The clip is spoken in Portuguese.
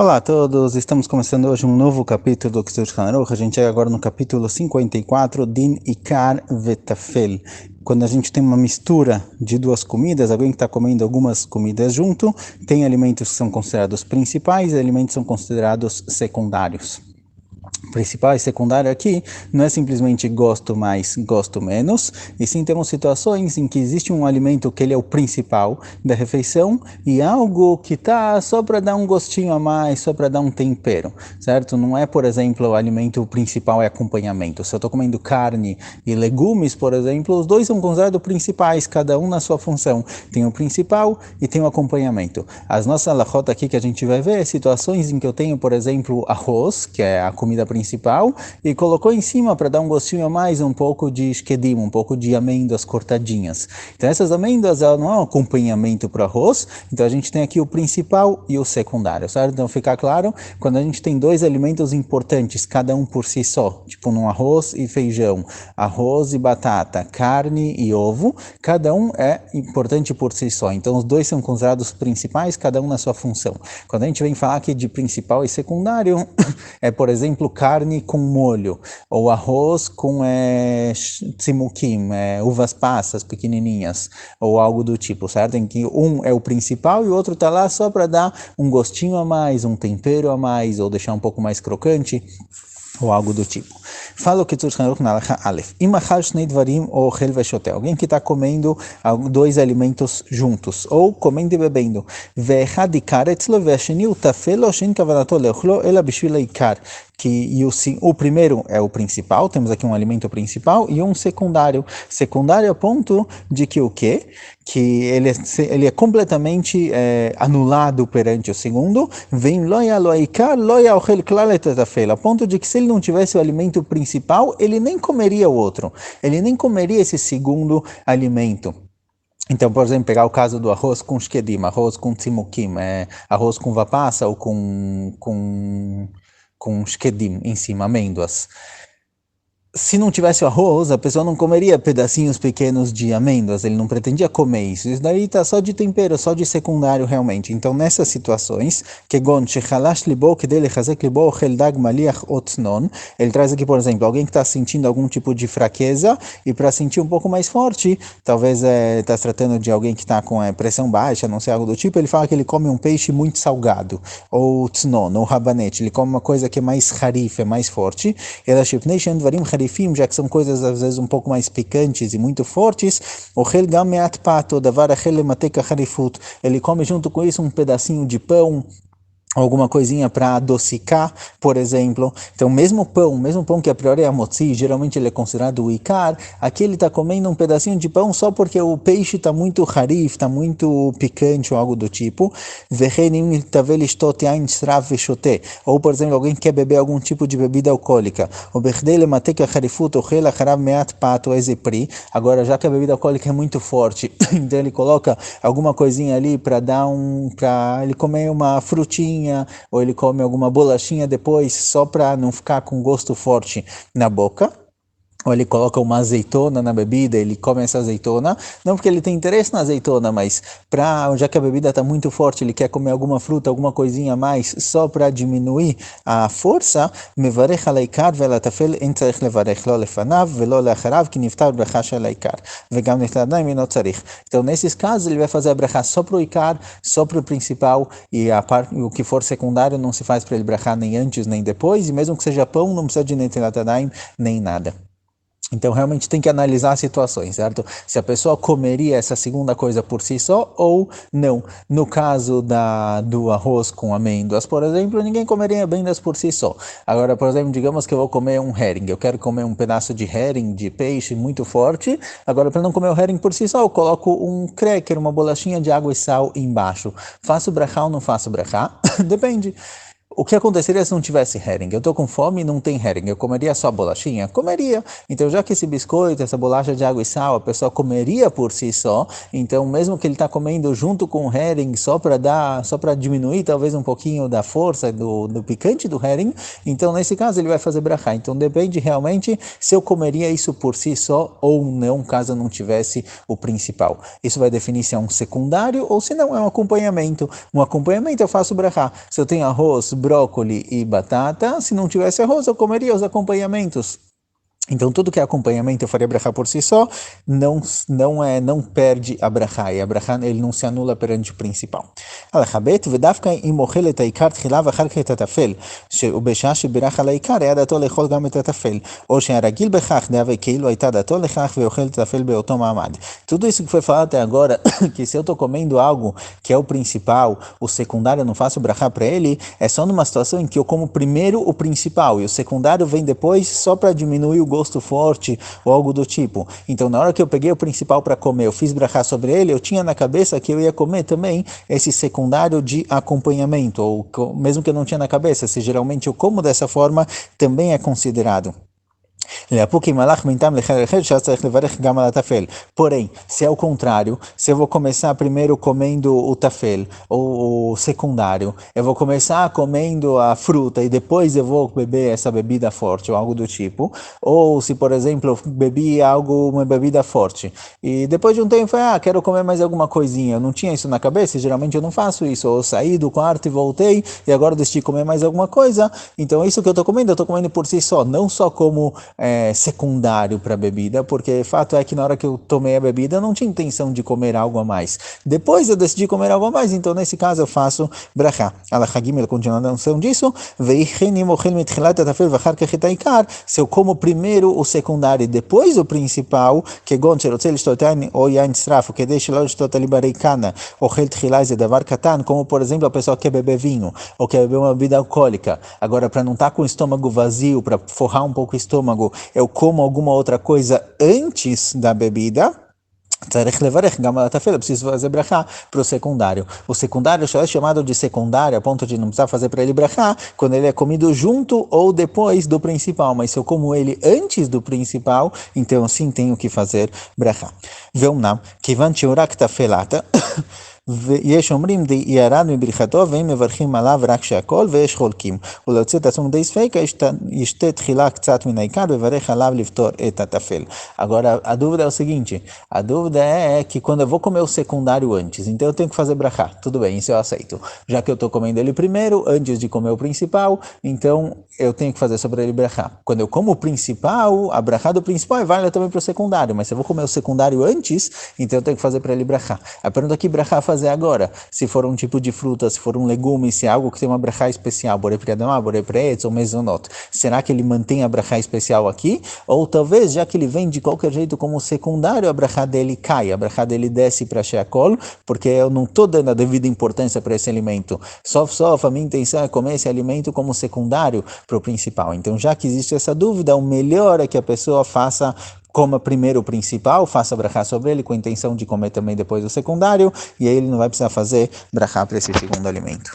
Olá a todos, estamos começando hoje um novo capítulo do Shulchan Aruch. A gente chega agora no capítulo 54, Din Ikar Vetafel. Quando a gente tem uma mistura de duas comidas, alguém que está comendo algumas comidas junto, tem alimentos que são considerados principais e alimentos que são considerados secundários. Principal e secundário aqui não é simplesmente gosto mais, gosto menos, e sim temos situações em que existe um alimento que ele é o principal da refeição e algo que tá só para dar um gostinho a mais, só para dar um tempero, certo? Não é, por exemplo, o alimento principal é acompanhamento. Se eu estou comendo carne e legumes, por exemplo, os dois são considerados principais, cada um na sua função. Tem o principal e tem o acompanhamento. As nossas halachot aqui que a gente vai ver é situações em que eu tenho, por exemplo, arroz, que é a comida principal, e colocou em cima para dar um gostinho a mais um pouco de shkedim, um pouco de amêndoas cortadinhas. Então essas amêndoas ela não é um acompanhamento para arroz, então a gente tem aqui o principal e o secundário, certo? Então fica claro, quando a gente tem dois alimentos importantes, cada um por si só, tipo num arroz e feijão, arroz e batata, carne e ovo, cada um é importante por si só. Então os dois são considerados principais, cada um na sua função. Quando a gente vem falar aqui de principal e secundário, é, por exemplo, carne com molho, ou arroz com tzimukim, uvas passas pequenininhas, ou algo do tipo, certo? Em que um é o principal e o outro está lá só para dar um gostinho a mais, um tempero a mais, ou deixar um pouco mais crocante, ou algo do tipo. Fala o Kitzur Shulchan Aruch na halacha Aleph. Im achal shnei dvarim ochel veshoter. Alguém que está comendo dois alimentos juntos, ou comendo e bebendo. Ve'echad ikar etzlo ve'asheni utafel lo shein kavanato leochlo ela bishvil haikar. Que o primeiro é o principal, temos aqui um alimento principal, e um secundário. Secundário a ponto de que o quê? Que ele é completamente anulado perante o segundo, vem loya loikar, loya ochel klal etatafel, a ponto de que se ele não tivesse o alimento principal, ele nem comeria o outro, ele nem comeria esse segundo alimento. Então, por exemplo, pegar o caso do arroz com shkedim, arroz com tzimukim, arroz com uva passa ou com shkedim em cima, amêndoas. Se não tivesse o arroz, a pessoa não comeria pedacinhos pequenos de amêndoas, ele não pretendia comer isso. Isso daí está só de tempero, só de secundário realmente. Então, nessas situações, ele traz aqui, por exemplo, alguém que está sentindo algum tipo de fraqueza e para sentir um pouco mais forte, talvez está se tratando de alguém que está com pressão baixa, não sei, algo do tipo, ele fala que ele come um peixe muito salgado, ou tznon, ou rabanete, ele come uma coisa que é mais harif, é mais forte, já que são coisas às vezes um pouco mais picantes e muito fortes, ele come junto com isso um pedacinho de pão, alguma coisinha para adocicar, por exemplo. Então, mesmo pão que a priori é a motzi, geralmente ele é considerado o ikar, aqui ele está comendo um pedacinho de pão só porque o peixe está muito harif, está muito picante ou algo do tipo. Ou, por exemplo, alguém que quer beber algum tipo de bebida alcoólica. Agora, já que a bebida alcoólica é muito forte, então ele coloca alguma coisinha ali para para ele comer uma frutinha, ou ele come alguma bolachinha depois, só para não ficar com gosto forte na boca. Ou ele coloca uma azeitona na bebida, ele come essa azeitona, não porque ele tem interesse na azeitona, mas já que a bebida está muito forte, ele quer comer alguma fruta, alguma coisinha a mais, só para diminuir a força, mevarech alaikar velatafel en tzarich levarech lo lefanav velo leacharav ki niftar bracha shel aikar vegam niftadai não tzarich. Então, nesses casos, ele vai fazer a bracha só para o ikar, só para o principal, e o que for secundário não se faz para ele brachar nem antes nem depois, e mesmo que seja pão, não precisa de netilat yadayim nem nada. Então, realmente tem que analisar as situações, certo? Se a pessoa comeria essa segunda coisa por si só ou não. No caso do arroz com amêndoas, por exemplo, ninguém comeria amêndoas por si só. Agora, por exemplo, digamos que eu vou comer um herring. Eu quero comer um pedaço de herring, de peixe muito forte. Agora, para não comer o herring por si só, eu coloco um cracker, uma bolachinha de água e sal embaixo. Faço brachá ou não faço brachá? Depende. o que aconteceria se não tivesse herring? Eu estou com fome e não tem herring, eu comeria só bolachinha? Comeria. Então, já que esse biscoito, essa bolacha de água e sal, a pessoa comeria por si só, então mesmo que ele está comendo junto com o herring, só para diminuir talvez um pouquinho da força do picante do herring, então nesse caso ele vai fazer brachá. Então depende realmente se eu comeria isso por si só ou não, caso eu não tivesse o principal. Isso vai definir se é um secundário ou se não é um acompanhamento. Um acompanhamento eu faço brachá. Se eu tenho arroz, brócolis e batata, se não tivesse arroz eu comeria os acompanhamentos. Então, tudo que é acompanhamento eu faria brachá por si só, não perde a brachá, e a brachá ele não se anula perante o principal. Al-Habet, ודווקא אם אוכל את העיקר תחילה ואחר כך את הטפל, ובשעה שבירך על העיקר, היה דתו לאכול גם את הטפל, או שהרגיל בכך, דהווה כאילו הייתה דתו לכך, ואוכל את הטפל באותו מעמד. Tudo isso que foi falado até agora, que se eu estou comendo algo que é o principal, o secundário eu não faço brachá para ele, é só numa situação em que eu como primeiro o principal, e o secundário vem depois só para diminuir o gosto forte ou algo do tipo. Então, na hora que eu peguei o principal para comer, eu fiz brachá sobre ele, eu tinha na cabeça que eu ia comer também esse secundário de acompanhamento, ou mesmo que eu não tinha na cabeça, se geralmente eu como dessa forma, também é considerado. Porém, se é o contrário, se eu vou começar primeiro comendo o tafel, ou o secundário, eu vou começar comendo a fruta e depois eu vou beber essa bebida forte ou algo do tipo, ou se, por exemplo, eu bebi uma bebida forte e depois de um tempo, quero comer mais alguma coisinha, eu não tinha isso na cabeça, geralmente eu não faço isso, ou saí do quarto e voltei e agora decidi comer mais alguma coisa, então isso que eu estou comendo por si só, não só como secundário para a bebida, porque o fato é que na hora que eu tomei a bebida eu não tinha intenção de comer algo a mais. Depois eu decidi comer algo a mais, então nesse caso eu faço brachá. Al-Hagim, continuação disso, se eu como primeiro o secundário e depois o principal, como por exemplo a pessoa quer beber vinho, ou quer beber uma bebida alcoólica, agora para não estar com o estômago vazio, para forrar um pouco o estômago, eu como alguma outra coisa antes da bebida, eu preciso fazer brachá para o secundário. O secundário só é chamado de secundário a ponto de não precisar fazer para ele brachá quando ele é comido junto ou depois do principal, mas se eu como ele antes do principal, então sim tenho que fazer brachá. Veumnam, kivan shiurak tafelata, ויש אומרים ירד מברכתו והם מברכים עליו רק שהכל ויש חולקים ולהוציא את עצמו די ספיקה ישתה תחילה קצת מן העיקר וברך עליו לפתור את הטפל. Agora a dúvida é o seguinte, a dúvida é que quando eu vou comer o secundário antes, então eu tenho que fazer brachá, tudo bem, isso eu aceito, já que eu estou comendo ele primeiro, antes de comer o principal, então eu tenho que fazer sobre ele brachá. Quando eu como o principal, a brachá do principal é válida também para o secundário, mas se eu vou comer o secundário antes, então eu tenho que fazer para ele brachá. A pergunta aqui, brachá fazer agora, se for um tipo de fruta, se for um legume, se é algo que tem uma brachá especial, borei priadamá, borei preetz ou mezonot, será que ele mantém a brachá especial aqui? Ou talvez, já que ele vem de qualquer jeito como secundário, a brachá dele cai, a brachá dele desce para sheakol, porque eu não estou dando a devida importância para esse alimento. Só a minha intenção é comer esse alimento como secundário para o principal. Então, já que existe essa dúvida, o melhor é que a pessoa coma primeiro o principal, faça brachá sobre ele com a intenção de comer também depois o secundário, e aí ele não vai precisar fazer brachá para esse segundo alimento.